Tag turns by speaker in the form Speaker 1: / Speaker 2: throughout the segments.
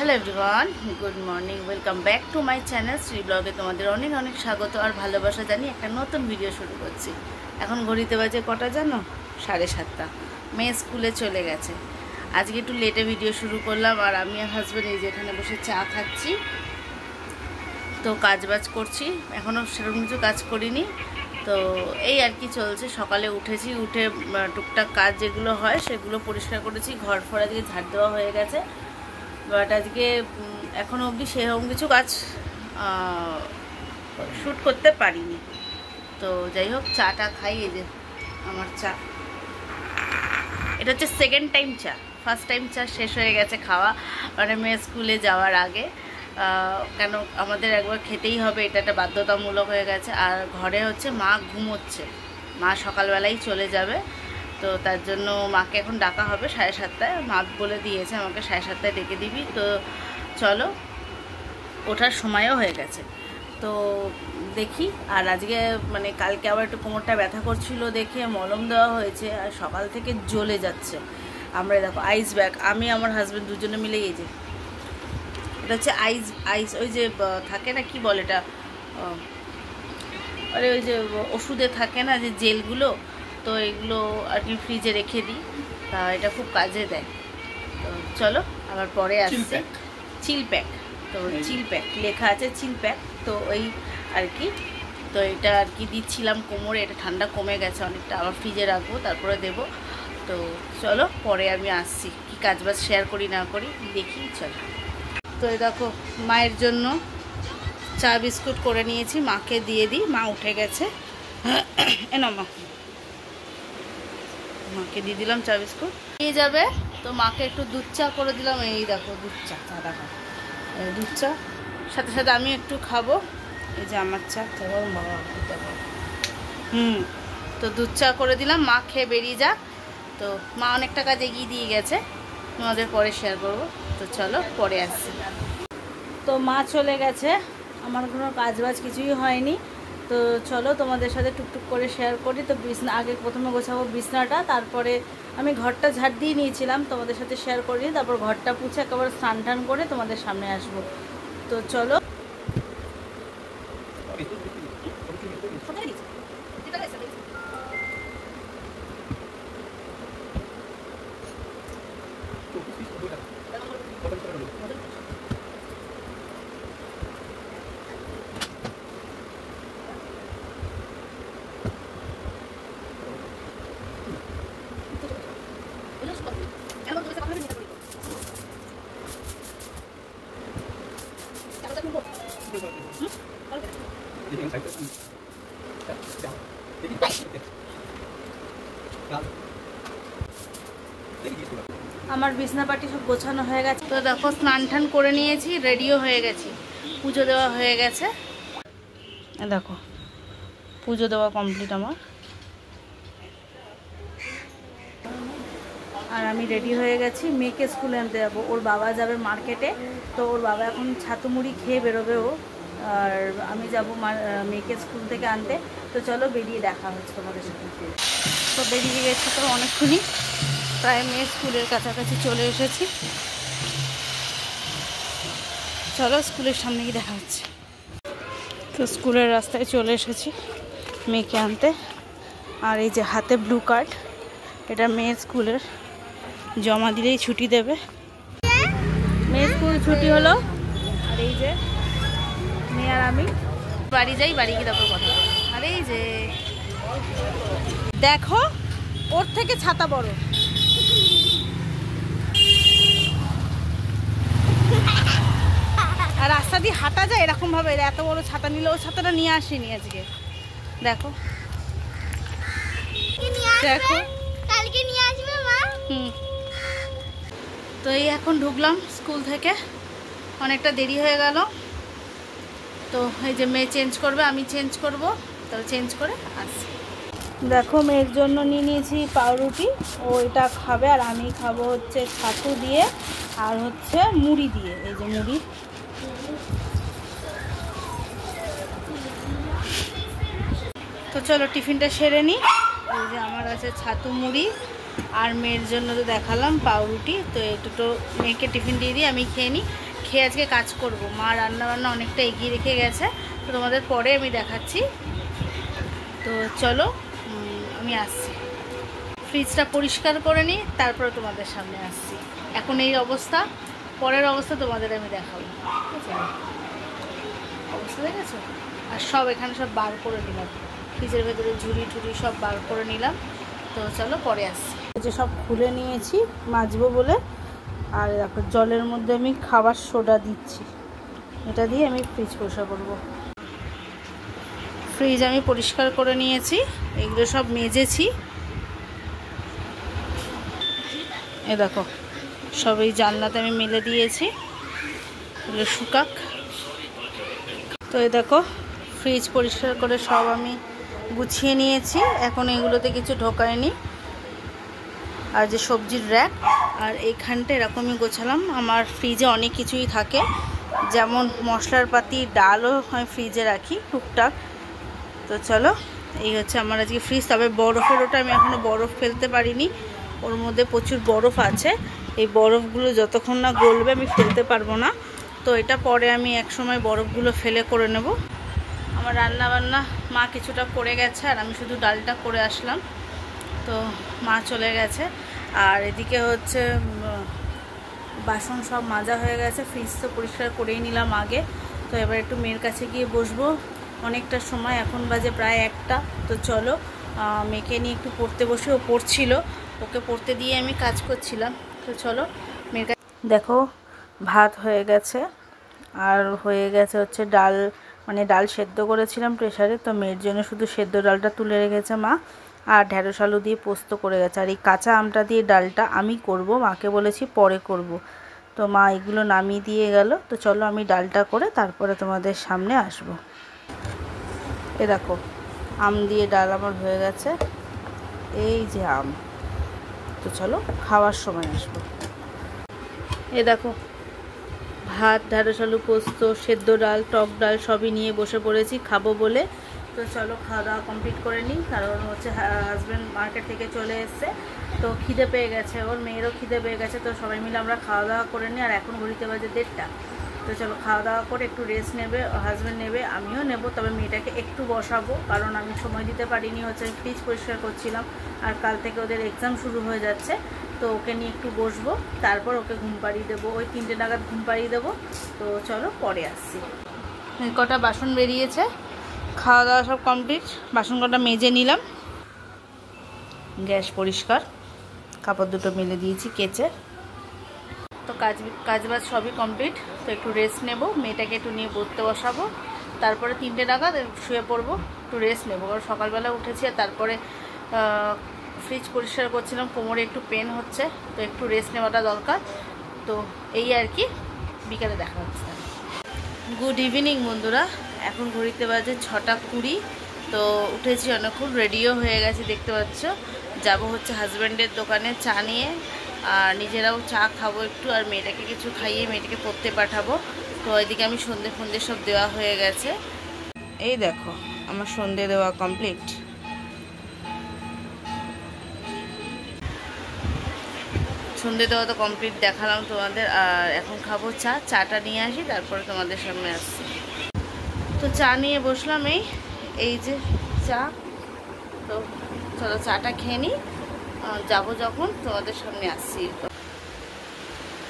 Speaker 1: Hello everyone, good morning, welcome back to my channel Shri ব্লগে। তোমাদের অনেক অনেক স্বাগত আর ভালোবাসা জানি একটা নতুন ভিডিও শুরু করছি। এখন ঘড়িতে বাজে কটা জানো? 7:30। মেয়ে স্কুলে চলে গেছে। আজকে একটু লেটে ভিডিও শুরু করলাম আর আমি আর হাজব্যান্ড এই যে এখানে বসে চা খাচ্ছি। তো কাজবাজ করছি, এখনও সেরকম কিছু কাজ করিনি। তো এই আর কি চলছে। সকালে উঠেছি, উঠে টুকটাক কাজ যেগুলো হয় সেগুলো পরিষ্কার করেছি। ঘর ফর আজকে ঝাড় দেওয়া হয়ে গেছে, বাট আজকে এখনও অবধি সেরকম কিছু কাজ শ্যুট করতে পারিনি। তো যাই হোক, চাটা খাই। এই যে আমার চা, এটা হচ্ছে সেকেন্ড টাইম চা। ফার্স্ট টাইম চা শেষ হয়ে গেছে খাওয়া, মানে মেয়ে স্কুলে যাওয়ার আগে। কেন আমাদের একবার খেতেই হবে, এটা একটা বাধ্যতামূলক হয়ে গেছে। আর ঘরে হচ্ছে মা ঘুমোচ্ছে, মা সকালবেলাই চলে যাবে। তো তার জন্য মাকে এখন ডাকা হবে 7:30। মা বলে দিয়েছে আমাকে 7:30 ডেকে দিবি। তো চলো, ওঠার সময়ও হয়ে গেছে। তো দেখি। আর আজকে মানে কালকে আবার একটু কোমরটা ব্যথা করছিল দেখে মলম দেওয়া হয়েছে, আর সকাল থেকে জ্বলে যাচ্ছে। আমরা দেখো আইস ব্যাগ, আমি আমার হাজব্যান্ড দুজনে মিলে, এই যে এটা হচ্ছে আইস ওই যে থাকে না, কি বলে এটা, আরে ওই যে ওষুধে থাকে না যে জেলগুলো, তো এগুলো আর কি ফ্রিজে রেখে দিই। তা এটা খুব কাজে দেয়। তো চলো আবার পরে আসছে। চিল প্যাক, তো চিল প্যাক লেখা আছে, চিল প্যাক। তো ওই আর কি, তো এটা আর কি দিচ্ছিলাম কোমরে। এটা ঠান্ডা কমে গেছে অনেকটা, আবার ফ্রিজে রাখবো, তারপরে দেবো। তো চলো পরে আমি আসছি, কি কাজবাজ শেয়ার করি না করি দেখি। চলো। তো এই দেখো মায়ের জন্য চা বিস্কুট করে নিয়েছি, মাকে দিয়ে দিই। মা উঠে গেছে, এনো মা, মাকে দিয়ে দিলাম চা বিস্কুট, নিয়ে যাবে। তো মাকে একটু দুধ চা করে দিলাম। এই দেখো দুধ চা, চা দেখো, দুধ চা, সাথে সাথে আমি একটু খাবো। এই যে আমার চা, তো দুধ চা করে দিলাম, মা খেয়ে বেরিয়ে যাক। তো মা অনেকটা কাজ এগিয়ে দিয়ে গেছে, তোমাদের পরে শেয়ার করবো। তো চলো পরে আসছি। তো মা চলে গেছে, আমার কোনো কাজবাজ কিছুই হয়নি। তো চলো তোমাদের সাথে টুকটুক করে শেয়ার করি। তো বিছনা আগে প্রথমে গোছাবো বিছনাটা, তারপরে আমি ঘরটা ঝাড় দিয়ে নিয়েছিলাম, তোমাদের সাথে শেয়ার করি। তারপর ঘরটা পুছে একেবারে স্নান টান করে তোমাদের সামনে আসবো। তো চলো। আমার বিছনাপাটি সব গোছানো হয়ে গেছে। তো দেখো স্নান টান করে নিয়েছি, রেডিও হয়ে গেছি, পুজো দেওয়া হয়ে গেছে। দেখো পুজো দেওয়া কমপ্লিট আমার। আর আমি রেডি হয়ে গেছি, মেয়েকে স্কুলে আনতে যাবো। ওর বাবা যাবে মার্কেটে, তো ওর বাবা এখন ছাতু মুড়ি খেয়ে বেরোবে ও, আর আমি যাবো মেয়েকে স্কুল থেকে আনতে। তো চলো বেরিয়ে দেখা হচ্ছে তোমাদের সাথে। তো বেরিয়ে গেছি তো অনেকক্ষণই, প্রায় মেয়ে স্কুলের কাছাকাছি চলে এসেছি। চলো স্কুলের সামনে গিয়ে দেখা হচ্ছে। তো স্কুলের রাস্তায় চলে এসেছি মেয়েকে আনতে। আর এই যে হাতে ব্লু কার্ড, এটা মেয়ের স্কুলের, জমা দিলেই ছুটি দেবে। মেয়ের স্কুল ছুটি হলো। আর এই যে মেয়ে আর আমি বাড়ি যাই, বাড়ি গিয়ে তারপর কথা বলবো। আর এই যে দেখো ওর থেকে ছাতা বড়। আর রাস্তা দিয়ে হাঁটা যায় এরকম ভাবে, এত বড় ছাতা নিলে, ও ছাতাটা নিয়ে আসেনি আজকে। দেখো দেখো
Speaker 2: কালকে নিয়ে আসবে মা।
Speaker 1: তো এই এখন ঢুকলাম স্কুল থেকে, অনেকটা দেরি হয়ে গেল। তো এই যে মেয়ে চেঞ্জ করবে, আমি চেঞ্জ করব, তাহলে চেঞ্জ করে আসছি। দেখো মেয়ের জন্য নিয়ে নিয়েছি পাউরুটি, ও এটা খাবে, আর আমি খাবো হচ্ছে ছাতু দিয়ে আর হচ্ছে মুড়ি দিয়ে। এই যে মুড়ি। তো চলো টিফিনটা সেরে নিই। এই যে আমার আছে ছাতু মুড়ি, আর মেয়ের জন্য তো দেখালাম পাউরুটি। তো একটু তো মেয়েকে টিফিন দিয়ে দিই, আমি খেয়ে নিই। খেয়ে আজকে কাজ করব। মা রান্নাবান্না অনেকটা এগিয়ে রেখে গেছে, তো তোমাদের পরে আমি দেখাচ্ছি। তো চলো আমি আসছি, ফ্রিজটা পরিষ্কার করে নিই, তারপরে তোমাদের সামনে আসছি। এখন এই অবস্থা, পরের অবস্থা তোমাদের আমি দেখাবো। ঠিক আছে, অবস্থা দেখেছো? আর সব এখানে সব বার করে নিলাম, ফ্রিজের ভেতরে ঝুড়ি ঝুড়ি সব বার করে নিলাম। তো চলো পরে আসছি। যে সব খুলে নিয়েছি মাজবো বলে। আর দেখো জলের মধ্যে আমি খাবার সোডা দিচ্ছি, এটা দিয়ে আমি ফ্রিজ পরিষ্কার করবো। ফ্রিজ আমি পরিষ্কার করে নিয়েছি, এগুলো সব মেজেছি। এ দেখো সব এই জানলাতে আমি মেলে দিয়েছি, এগুলো শুকাক। তো এই দেখো ফ্রিজ পরিষ্কার করে সব আমি গুছিয়ে নিয়েছি। এখন এগুলোতে কিছু ঢোকায়নি। আর যে সবজির র্যাক আর এইখানটা এরকমই গোছালাম। আমার ফ্রিজে অনেক কিছুই থাকে, যেমন মশলার পাতি, ডালও হয় ফ্রিজে রাখি টুকটাক। তো চলো, এই হচ্ছে আমার আজকে ফ্রিজ। তবে বরফের ওটা আমি এখনও বরফ ফেলতে পারিনি, ওর মধ্যে প্রচুর বরফ আছে। এই বরফগুলো যতক্ষণ না গলবে আমি ফেলতে পারবো না। তো এটা পরে আমি এক সময় বরফগুলো ফেলে করে নেব। আমার রান্না বান্না মা কিছুটা করে গেছে, আর আমি শুধু ডালটা করে আসলাম। তো মা চলে গেছে। আর এদিকে হচ্ছে বাসন সব মাজা হয়ে গেছে, ফ্রিজ তো পরিষ্কার করেই নিলাম আগে। তো এবার একটু মেয়ের কাছে গিয়ে বসবো, অনেকটা সময়, এখন বাজে প্রায় 1টা। তো চলো মেয়েকে নিয়ে একটু পড়তে বসে, ও পড়ছিল, ওকে পড়তে দিয়ে আমি কাজ করছিলাম। তো চলো মেয়ের কাছে। দেখো ভাত হয়ে গেছে, আর হয়ে গেছে হচ্ছে ডাল, মানে ডাল সেদ্ধ করেছিলাম প্রেসারে। তো মেয়ের জন্য শুধু সেদ্ধ ডালটা তুলে রেখেছে মা, আর ঢেঁড়স আলু দিয়ে পোস্ত করে গেছে। আর এই কাঁচা আমটা দিয়ে ডালটা আমি করব, মাকে বলেছি পরে করব। তো মা এগুলো নামিয়ে দিয়ে গেল। তো চলো আমি ডালটা করে তারপরে তোমাদের সামনে আসব। এ দেখো আম দিয়ে ডাল আমার হয়ে গেছে, এই যে আম। তো চলো খাওয়ার সময় আসবো। এ দেখো ভাত, ঢেঁড়স আলু পোস্ত, সেদ্ধ ডাল, টক ডাল সবই নিয়ে বসে পড়েছি খাবো বলে। তো চলো খাওয়া দাওয়া কমপ্লিট করে নিই, কারণ হচ্ছে হাজব্যান্ড মার্কেট থেকে চলে এসছে। তো খিদে পেয়ে গেছে, ওর মেয়েরও খিদে পেয়ে গেছে। তো সবাই মিলে আমরা খাওয়া দাওয়া করে নিই। আর এখন ঘড়িতে বাজে 1:30। তো চলো খাওয়া দাওয়া করে একটু রেস্ট নেবে, হাজব্যান্ড নেবে, আমিও নেব। তবে মেয়েটাকে একটু বসাবো, কারণ আমি সময় দিতে পারিনি, হচ্ছে ফ্রিজ পরিষ্কার করছিলাম। আর কাল থেকে ওদের এক্সাম শুরু হয়ে যাচ্ছে। তো ওকে নিয়ে একটু বসবো, তারপর ওকে ঘুম পাড়িয়ে দেবো, ওই 3টে নাগাদ ঘুম পাড়িয়ে দেবো। তো চলো পরে আসছি। কটা বাসন বেরিয়েছে, খাওয়া দাওয়া সব কমপ্লিট, বাসন কটা মেজে নিলাম, গ্যাস পরিষ্কার, কাপড় দুটো মেলে দিয়েছি কেচে। তো কাজবাজ সবই কমপ্লিট। তো একটু রেস্ট নেব, মেয়েটাকে একটু নিয়ে পড়তে বসাবো, তারপরে 3টে নাগাদ শুয়ে পড়বো, একটু রেস্ট নেবো। কারণ সকালবেলা উঠেছি, আর তারপরে ফ্রিজ পরিষ্কার করছিলাম, কোমরে একটু পেন হচ্ছে, তো একটু রেস্ট নেওয়াটা দরকার। তো এই আর কি, বিকালে দেখা হচ্ছে। গুড ইভিনিং বন্ধুরা, এখন ঘড়িতে বাজে 6:20। তো উঠেছি অনেকক্ষণ, রেডিও হয়ে গেছি দেখতে পাচ্ছ। যাব হচ্ছে হাজব্যান্ডের দোকানে চা নিয়ে, আর নিজেরাও চা খাবো একটু, আর মেয়েটাকে কিছু খাইয়ে মেয়েটাকে পড়তে পাঠাবো। তো ওইদিকে আমি সন্ধে সব দেওয়া হয়ে গেছে। এই দেখো আমার সন্ধে দেওয়া কমপ্লিট। সন্ধে দেওয়া তো কমপ্লিট দেখালাম তোমাদের। আর এখন খাবো চা, চাটা নিয়ে আসি, তারপরে তোমাদের সামনে আসছি। তো চা নিয়ে বসলাম, এই যে চা। তো চলো চাটা খেয়ে নিই, যাবো যখন তোমাদের সামনে আসছি।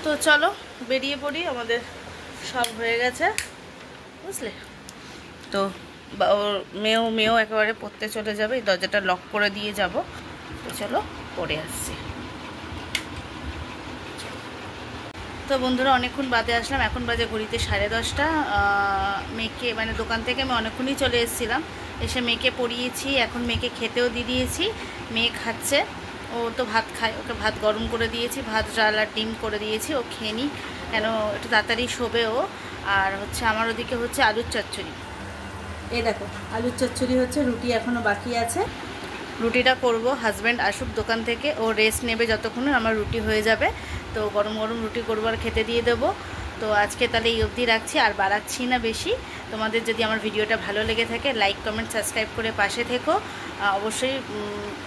Speaker 1: তো চলো বেরিয়ে পড়ি, আমাদের সব হয়ে গেছে বুঝলে। তো ওর মেয়েও একেবারে পড়তে চলে যাবে, এই দরজাটা লক করে দিয়ে যাব। তো চলো পরে আসছি। তো বন্ধুরা অনেকক্ষণ বাদে আসলাম, এখন বাজে ঘড়িতে 10:30। মেয়েকে মানে দোকান থেকে আমি অনেকক্ষণই চলে এসেছিলাম, এসে মেয়েকে পড়িয়েছি, এখন মেয়েকে খেতেও দিয়ে দিয়েছি। মেয়ে খাচ্ছে, ও তো ভাত খায়, ওকে ভাত গরম করে দিয়েছি, ভাত ডাল আর ডিম করে দিয়েছি, ও খেয়ে নিই, কেন একটু তাড়াতাড়ি শোবে ও। আর হচ্ছে আমার ওদিকে হচ্ছে আলুর চচ্চড়ি, এই দেখো আলুর চচ্চড়ি হচ্ছে, রুটি এখনও বাকি আছে, রুটিটা করব। হাজব্যান্ড আসুক দোকান থেকে, ও রেস্ট নেবে যতক্ষণ, আমার রুটি হয়ে যাবে। তো গরম গরম রুটি করবো আর খেতে দিয়ে দেবো। তো আজকে তাহলে এই অবধি রাখছি, আর বাড়াচ্ছি না বেশি। তোমাদের যদি আমার ভিডিওটা ভালো লেগে থাকে, লাইক কমেন্ট সাবস্ক্রাইব করে পাশে থেকো, অবশ্যই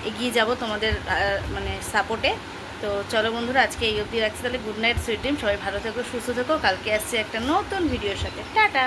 Speaker 1: এগিয়ে যাব তোমাদের মানে সাপোর্টে। তো তো চলো বন্ধুরা, আজকে এই অবধি রাখছি তাহলে। Good night, sweet dream. সবাই ভালো থেকো, সুস্থ থেকো। কালকে আসছে একটা নতুন ভিডিওর সাথে। টাটা।